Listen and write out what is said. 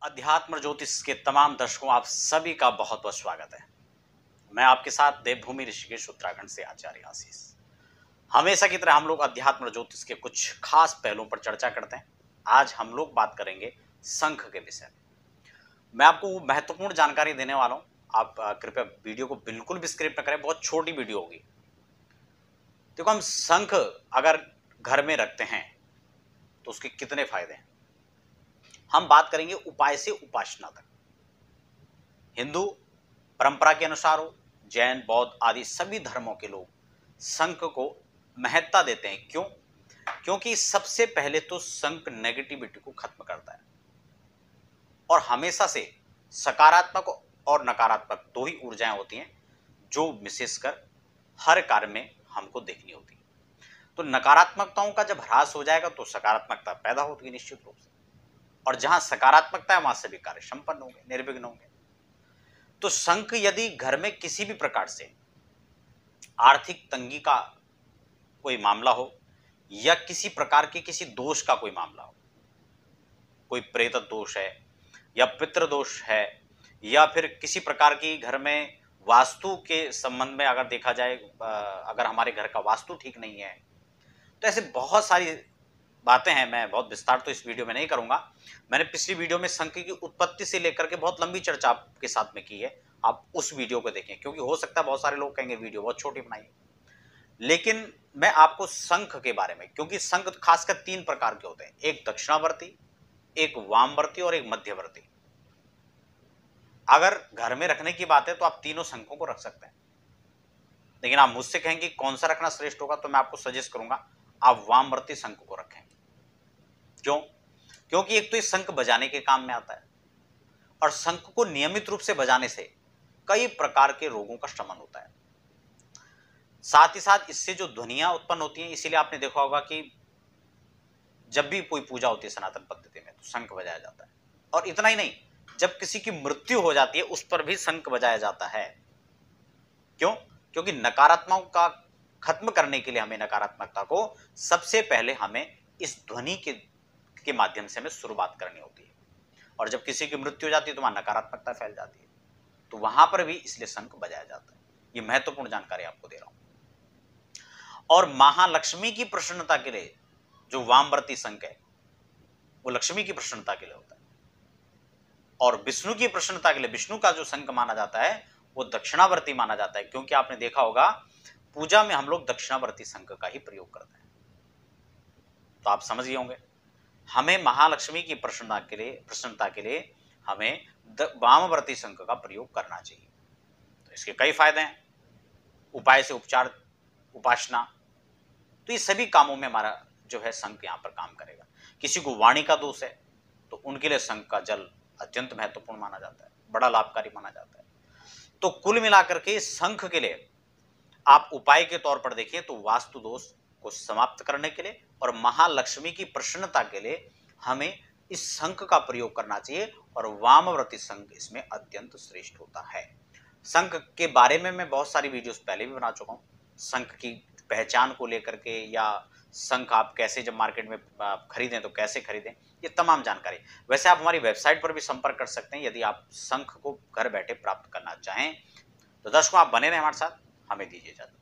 अध्यात्म ज्योतिष के तमाम दर्शकों आप सभी का बहुत बहुत स्वागत है। मैं आपके साथ देवभूमि ऋषिकेश उत्तराखंड से आचार्य आशीष। हमेशा की तरह हम लोग अध्यात्म ज्योतिष के कुछ खास पहलुओं पर चर्चा करते हैं। आज हम लोग बात करेंगे शंख के विषय में। मैं आपको महत्वपूर्ण जानकारी देने वाला हूं। आप कृपया वीडियो को बिल्कुल भी स्किप न करें, बहुत छोटी वीडियो होगी। देखो, हम शंख अगर घर में रखते हैं तो उसके कितने फायदे हैं। हम बात करेंगे उपाय से उपासना तक। हिंदू परंपरा के अनुसार हो, जैन बौद्ध आदि सभी धर्मों के लोग शंख को महत्ता देते हैं। क्यों? क्योंकि सबसे पहले तो शंख नेगेटिविटी को खत्म करता है और हमेशा से सकारात्मक और नकारात्मक दो ही ऊर्जाएं होती हैं जो विशेषकर हर कार्य में हमको देखनी होती है। तो नकारात्मकताओं का जब ह्रास हो जाएगा तो सकारात्मकता पैदा होती है निश्चित रूप से, और जहां सकारात्मकता है वहां सभी कार्य संपन्न होंगे, निर्विघ्न होंगे। तो शंख यदि घर में किसी भी प्रकार से आर्थिक तंगी का कोई मामला हो या किसी प्रकार के किसी दोष का कोई मामला हो, कोई प्रेत दोष है या पितृ दोष है या फिर किसी प्रकार की घर में वास्तु के संबंध में अगर देखा जाए, अगर हमारे घर का वास्तु ठीक नहीं है, तो ऐसे बहुत सारी बातें हैं। मैं बहुत विस्तार तो इस वीडियो में नहीं करूंगा। मैंने पिछली वीडियो में शंख की उत्पत्ति से लेकर के बहुत लंबी चर्चा आपके साथ में की है। आप उस वीडियो को देखें, क्योंकि हो सकता है बहुत सारे लोग कहेंगे वीडियो बहुत छोटी बनाई है। लेकिन मैं आपको शंख के बारे में, क्योंकि शंख खासकर तीन प्रकार के होते हैं, एक दक्षिणावर्ती, एक वामवर्ती और एक मध्यवर्ती। अगर घर में रखने की बात है तो आप तीनों शंखों को रख सकते हैं, लेकिन आप मुझसे कहेंगे कौन सा रखना श्रेष्ठ होगा, तो मैं आपको सजेस्ट करूंगा आप वामवर्ती शंख को रखें। क्यों? क्योंकि एक तो ये शंख बजाने के काम में आता है और शंख को नियमित रूप से बजाने से कई प्रकार के रोगों का शमन होता है। साथ ही साथ इससे जो ध्वनियां उत्पन्न होती हैं, इसीलिए आपने देखा होगा कि जब भी कोई पूजा होती है सनातन पद्धति में तो शंख बजाया जाता है। और इतना ही नहीं, जब किसी की मृत्यु हो जाती है उस पर भी शंख बजाया जाता है। क्यों? क्योंकि नकारात्मक का खत्म करने के लिए हमें नकारात्मकता को सबसे पहले हमें इस ध्वनि के माध्यम से हमें शुरुआत करनी होती है, और जब किसी की मृत्यु हो जाती है तो वहां नकारात्मकता फैल जाती है, तो वहां पर भी इसलिए शंख बजाया जाता है। ये महत्वपूर्ण जानकारी आपको दे रहा हूं। और महालक्ष्मी की प्रसन्नता के लिए जो वामवर्ती शंख है वो लक्ष्मी की प्रसन्नता के लिए होता है, और विष्णु की प्रसन्नता के लिए विष्णु का जो शंख माना जाता है वो दक्षिणावर्ती माना जाता है। क्योंकि आपने देखा होगा पूजा में हम लोग दक्षिणावर्ती शंख का ही प्रयोग करते हैं। तो आप समझ गए होंगे, हमें महालक्ष्मी की प्रसन्नता के लिए हमें वामवर्ती शंख का प्रयोग करना चाहिए। तो इसके कई फायदे हैं। उपाय से उपचार, उपासना, तो ये सभी कामों में हमारा जो है शंख यहां पर काम करेगा। किसी को वाणी का दोष है तो उनके लिए शंख का जल अत्यंत महत्वपूर्ण माना जाता है, बड़ा लाभकारी माना जाता है। तो कुल मिलाकर के शंख के लिए आप उपाय के तौर पर देखिए तो वास्तु दोष को समाप्त करने के लिए और महालक्ष्मी की प्रसन्नता के लिए हमें इस शंख का प्रयोग करना चाहिए, और वामवर्ती शंख इसमें अत्यंत श्रेष्ठ होता है। शंख के बारे में मैं बहुत सारी वीडियोस पहले भी बना चुका हूं, शंख की पहचान को लेकर के, या शंख आप कैसे जब मार्केट में खरीदें तो कैसे खरीदें, ये तमाम जानकारी। वैसे आप हमारी वेबसाइट पर भी संपर्क कर सकते हैं यदि आप शंख को घर बैठे प्राप्त करना चाहें। तो दर्शकों, आप बने रहें हमारे साथ, हमें दीजिए इजाजत।